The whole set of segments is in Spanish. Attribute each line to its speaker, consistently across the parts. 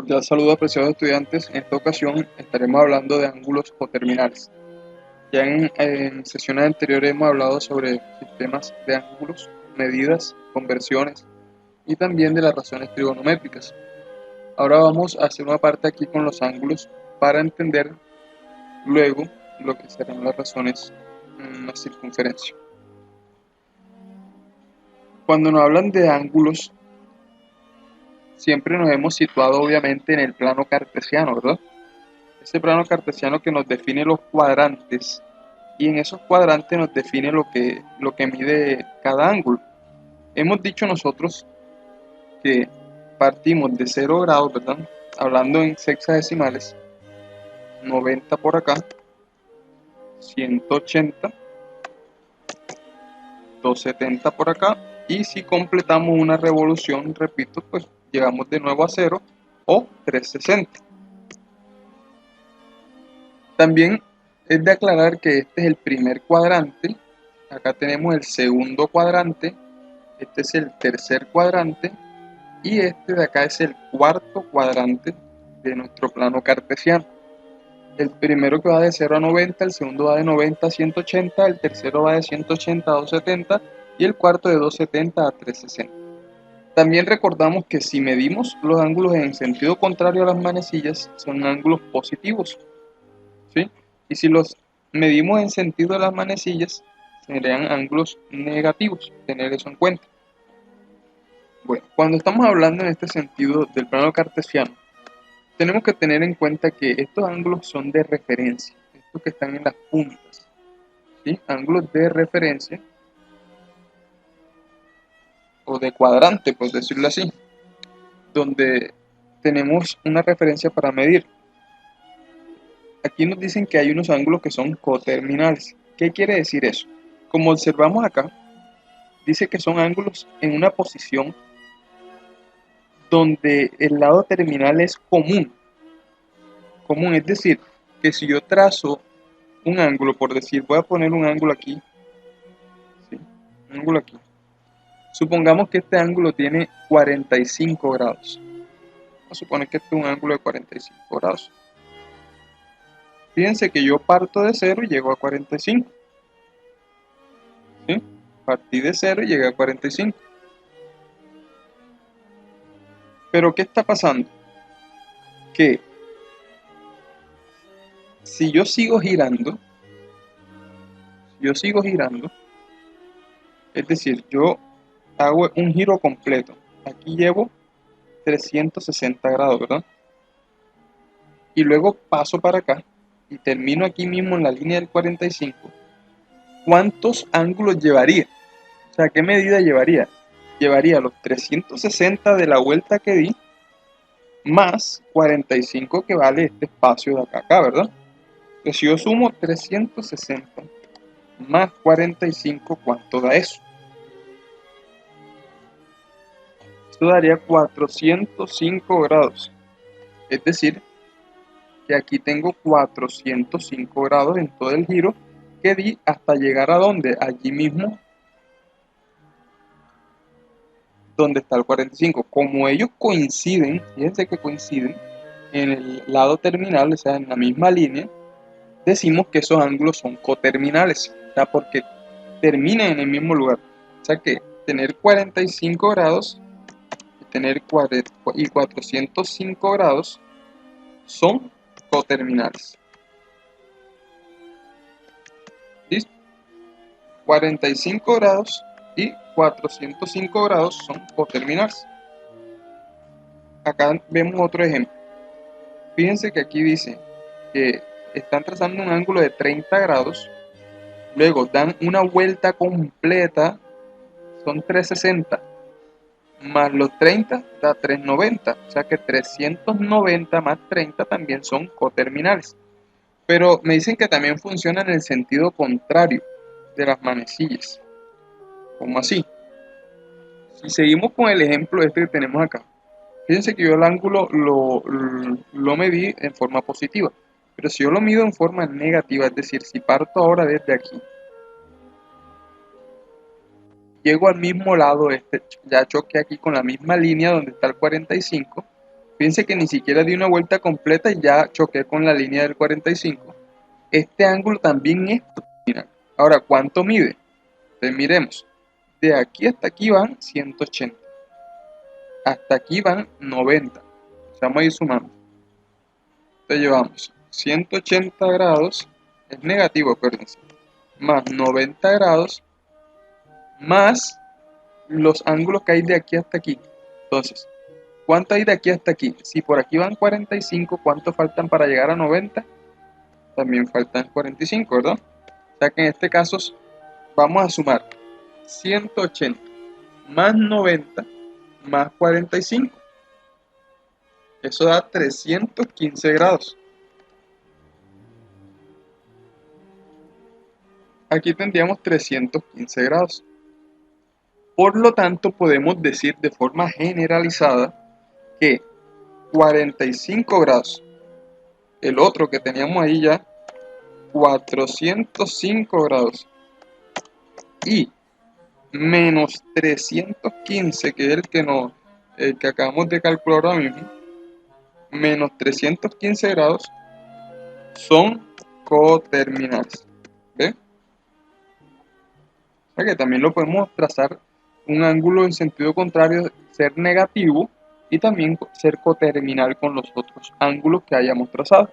Speaker 1: Ya saludo apreciados estudiantes. En esta ocasión estaremos hablando de ángulos coterminales. Ya en sesiones anteriores hemos hablado sobre sistemas de ángulos, medidas, conversiones y también de las razones trigonométricas. Ahora vamos a hacer una parte aquí con los ángulos para entender luego lo que serán las razones en una circunferencia. Cuando nos hablan de ángulos, siempre nos hemos situado obviamente en el plano cartesiano, ¿verdad? Ese plano cartesiano que nos define los cuadrantes y en esos cuadrantes nos define lo que mide cada ángulo. Hemos dicho nosotros que partimos de 0 grados, ¿verdad? Hablando en sexagesimales, 90 por acá, 180, 270 por acá, y si completamos una revolución, repito, pues llegamos de nuevo a 0 o 360. También es de aclarar que este es el primer cuadrante, acá tenemos el segundo cuadrante, este es el tercer cuadrante y este de acá es el cuarto cuadrante de nuestro plano cartesiano. El primero que va de 0 a 90, el segundo va de 90 a 180, el tercero va de 180 a 270 y el cuarto de 270 a 360. También recordamos que si medimos los ángulos en sentido contrario a las manecillas, son ángulos positivos, ¿sí? Y si los medimos en sentido de las manecillas, serían ángulos negativos. Tener eso en cuenta. Bueno, cuando estamos hablando en este sentido del plano cartesiano, tenemos que tener en cuenta que estos ángulos son de referencia, estos que están en las puntas, ¿sí? Ángulos de referencia o de cuadrante, por decirlo así, donde tenemos una referencia para medir. Aquí nos dicen que hay unos ángulos que son coterminales. ¿Qué quiere decir eso? Como observamos acá, dice que son ángulos en una posición donde el lado terminal es común. Común, es decir, que si yo trazo un ángulo, por decir, voy a poner un ángulo aquí, ¿sí? Un ángulo aquí. Supongamos que este ángulo tiene 45 grados. Vamos a suponer que este es un ángulo de 45 grados. Fíjense que yo parto de 0 y llego a 45. ¿Sí? Partí de 0 y llegué a 45. Pero ¿qué está pasando? Que si yo sigo girando, es decir, yo hago un giro completo. Aquí llevo 360 grados, ¿verdad? Y luego paso para acá y termino aquí mismo en la línea del 45. ¿Cuántos ángulos llevaría? O sea, ¿qué medida llevaría? Llevaría los 360 de la vuelta que di más 45 que vale este espacio de acá, ¿verdad? Entonces, si yo sumo 360 más 45, ¿cuánto da eso? Esto daría 405 grados. Es decir, que aquí tengo 405 grados en todo el giro que di hasta llegar a donde, allí mismo donde está el 45. Como ellos coinciden, fíjense que coinciden en el lado terminal, o sea, en la misma línea, decimos que esos ángulos son coterminales, o sea, porque terminan en el mismo lugar. O sea que tener 45 grados y tener 405 grados son coterminales. ¿Listo? 45 grados y 405 grados son coterminales. Acá vemos otro ejemplo. Fíjense que aquí dice que están trazando un ángulo de 30 grados, luego dan una vuelta completa, son 360, más los 30 da 390, o sea que 390 más 30 también son coterminales. Pero me dicen que también funciona en el sentido contrario de las manecillas. ¿Cómo así? Si seguimos con el ejemplo este que tenemos acá, fíjense que yo el ángulo lo medí en forma positiva, pero si yo lo mido en forma negativa, es decir, si parto ahora desde aquí, llego al mismo lado, ya choqué aquí con la misma línea donde está el 45, Fíjense que ni siquiera di una vuelta completa y ya choqué con la línea del 45. Este ángulo también es coterminal. Ahora, ¿cuánto mide? Entonces miremos. De aquí hasta aquí van 180. Hasta aquí van 90. Vamos a ir sumando. Entonces llevamos 180 grados, es negativo, acuérdense, más 90 grados, más los ángulos que hay de aquí hasta aquí. Entonces, ¿cuánto hay de aquí hasta aquí? Si por aquí van 45, ¿cuánto faltan para llegar a 90? También faltan 45, ¿verdad? O sea que en este caso vamos a sumar 180 más 90 más 45. Eso da 315 grados. Aquí tendríamos 315 grados. Por lo tanto, podemos decir de forma generalizada que 45 grados, el otro que teníamos ahí ya, 405 grados, y menos 315, que es el que acabamos de calcular ahora mismo, menos 315 grados, son coterminales. ¿Ve? O sea que también lo podemos trazar un ángulo en sentido contrario, ser negativo, y también ser coterminal con los otros ángulos que hayamos trazado.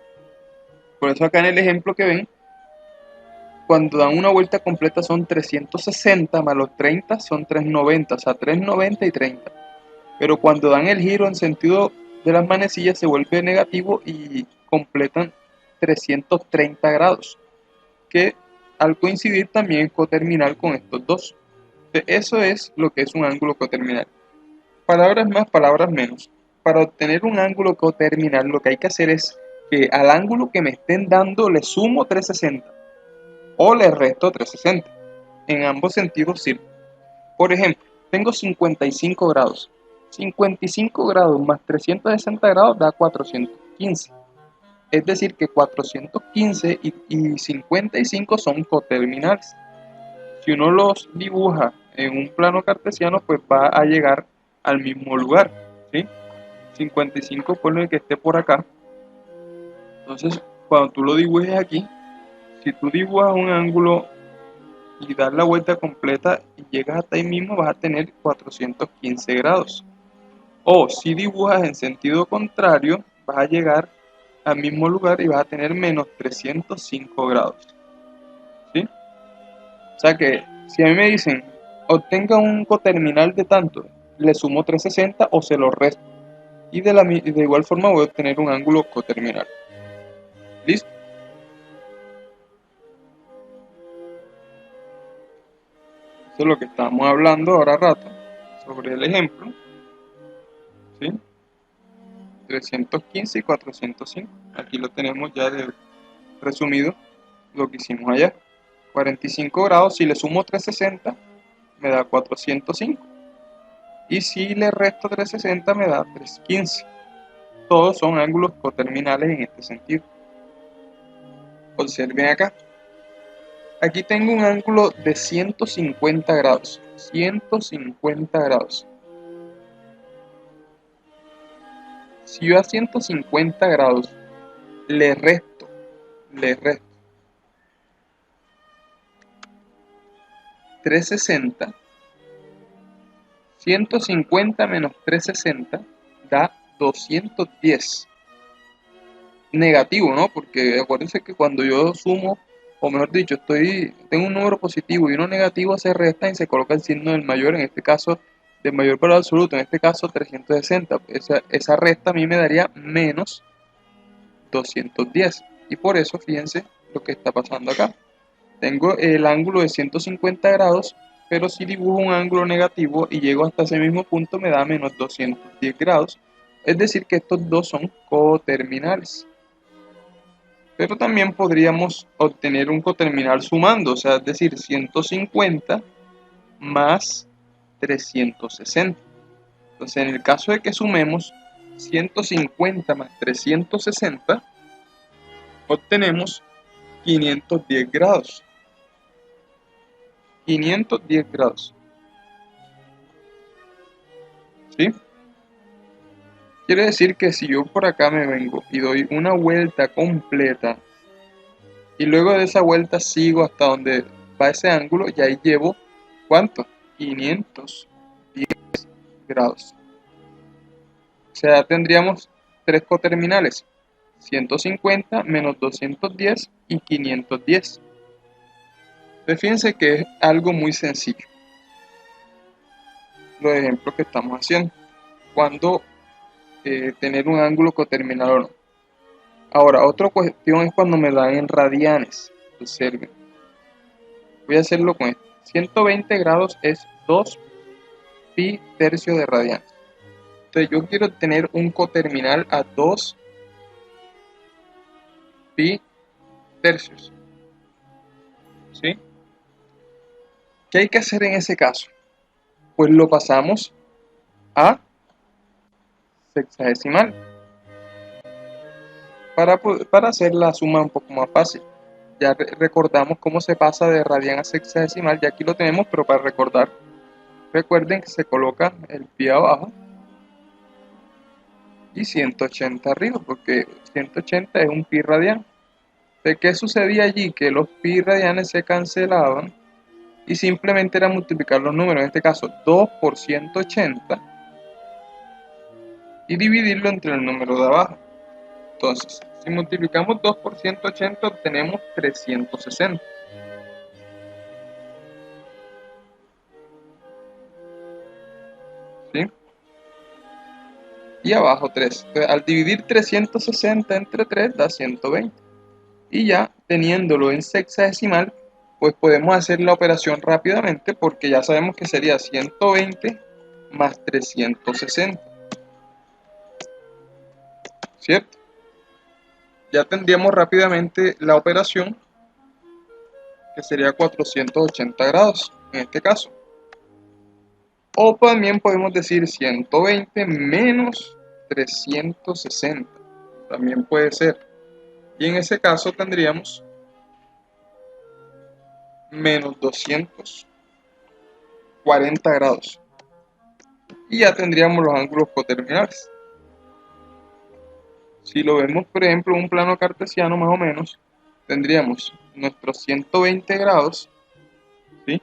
Speaker 1: Por eso acá en el ejemplo que ven, cuando dan una vuelta completa son 360 más los 30 son 390, o sea 390 y 30. Pero cuando dan el giro en sentido de las manecillas se vuelve negativo y completan 330 grados, que al coincidir también es coterminal con estos dos. Eso es lo que es un ángulo coterminal. Palabras más, palabras menos. Para obtener un ángulo coterminal lo que hay que hacer es que al ángulo que me estén dando le sumo 360 o le resto 360. En ambos sentidos sirve. Por ejemplo, tengo 55 grados. 55 grados más 360 grados da 415. Es decir que 415 y 55 son coterminales. Si uno los dibuja en un plano cartesiano, pues va a llegar al mismo lugar, ¿sí? 55 ponle que esté por acá. Entonces, cuando tú lo dibujes aquí, si tú dibujas un ángulo y das la vuelta completa y llegas hasta ahí mismo, vas a tener 415 grados. O si dibujas en sentido contrario, vas a llegar al mismo lugar y vas a tener menos 305 grados. ¿Sí? O sea que si a mí me dicen, obtenga un coterminal de tanto, le sumo 360 o se lo resto. Y de igual forma voy a obtener un ángulo coterminal. ¿Listo? Eso es lo que estamos hablando ahora rato sobre el ejemplo. ¿Sí? 315 y 405. Aquí lo tenemos ya resumido lo que hicimos allá. 45 grados, si le sumo 360 me da 405. Y si le resto 360 me da 315. Todos son ángulos coterminales en este sentido. Observen acá. Aquí tengo un ángulo de 150 grados. 150 grados. Si yo a 150 grados le resto 360, 150 menos 360 da 210. Negativo, ¿no? Porque acuérdense que cuando yo sumo, o mejor dicho, tengo un número positivo y uno negativo, se resta y se coloca el signo del mayor, en este caso del mayor valor absoluto, en este caso 360. Esa resta a mí me daría menos 210. Y por eso, fíjense lo que está pasando acá. Tengo el ángulo de 150 grados, pero si dibujo un ángulo negativo y llego hasta ese mismo punto, me da menos 210 grados. Es decir, que estos dos son coterminales. Pero también podríamos obtener un coterminal sumando, o sea, es decir, 150 más 360. Entonces, en el caso de que sumemos 150 más 360, obtenemos 510 grados. 510 grados. ¿Sí? Quiere decir que si yo por acá me vengo y doy una vuelta completa y luego de esa vuelta sigo hasta donde va ese ángulo, y ahí llevo, ¿cuánto? 510 grados. O sea, tendríamos tres coterminales, 150 menos 210 y 510. Entonces, fíjense que es algo muy sencillo los ejemplos que estamos haciendo. Cuando tener un ángulo coterminal o no. Ahora, otra cuestión es cuando me dan en radianes. Observen. Voy a hacerlo con esto. 120 grados es 2 pi tercio de radianes. Entonces yo quiero tener un coterminal a 2 pi tercios. ¿Sí? ¿Qué hay que hacer en ese caso? Pues lo pasamos a sexagesimal para hacer la suma un poco más fácil. Ya recordamos cómo se pasa de radian a sexagesimal, ya aquí lo tenemos, pero para recordar, recuerden que se coloca el pi abajo y 180 arriba, porque 180 es un pi radian. ¿De qué sucedía allí? Que los pi radianes se cancelaban y simplemente era multiplicar los números, en este caso 2 por 180, y dividirlo entre el número de abajo. Entonces, si multiplicamos 2 por 180 obtenemos 360. ¿Sí? Y abajo 3. Entonces, al dividir 360 entre 3 da 120. Y ya teniéndolo en sexagesimal, pues podemos hacer la operación rápidamente porque ya sabemos que sería 120 más 360. ¿Cierto? Ya tendríamos rápidamente la operación, que sería 480 grados en este caso. O también podemos decir 120 menos 360. También puede ser. Y en ese caso tendríamos menos 240 grados. Y ya tendríamos los ángulos coterminales. Si lo vemos, por ejemplo, en un plano cartesiano más o menos, tendríamos nuestros 120 grados, ¿sí?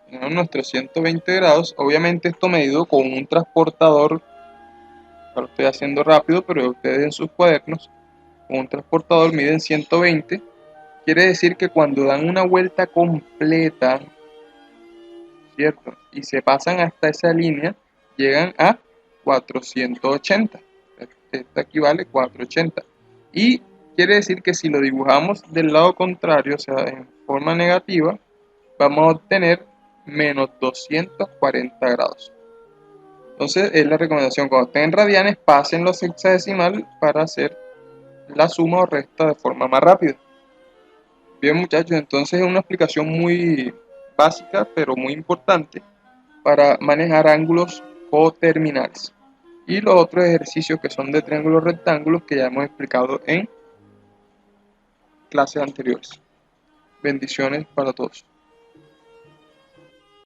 Speaker 1: Tenemos nuestros 120 grados, obviamente esto medido con un transportador, lo estoy haciendo rápido, pero ustedes en sus cuadernos, con un transportador miden 120, quiere decir que cuando dan una vuelta completa, ¿cierto? Y se pasan hasta esa línea, llegan a 480. Esto equivale a 480. Y quiere decir que si lo dibujamos del lado contrario, o sea, en forma negativa, vamos a obtener menos 240 grados. Entonces es la recomendación, cuando estén en radianes, pásenlo a sexagesimal para hacer la suma o resta de forma más rápida. Bien, muchachos, entonces es una explicación muy básica, pero muy importante para manejar ángulos coterminales. Y los otros ejercicios que son de triángulos rectángulos que ya hemos explicado en clases anteriores. Bendiciones para todos.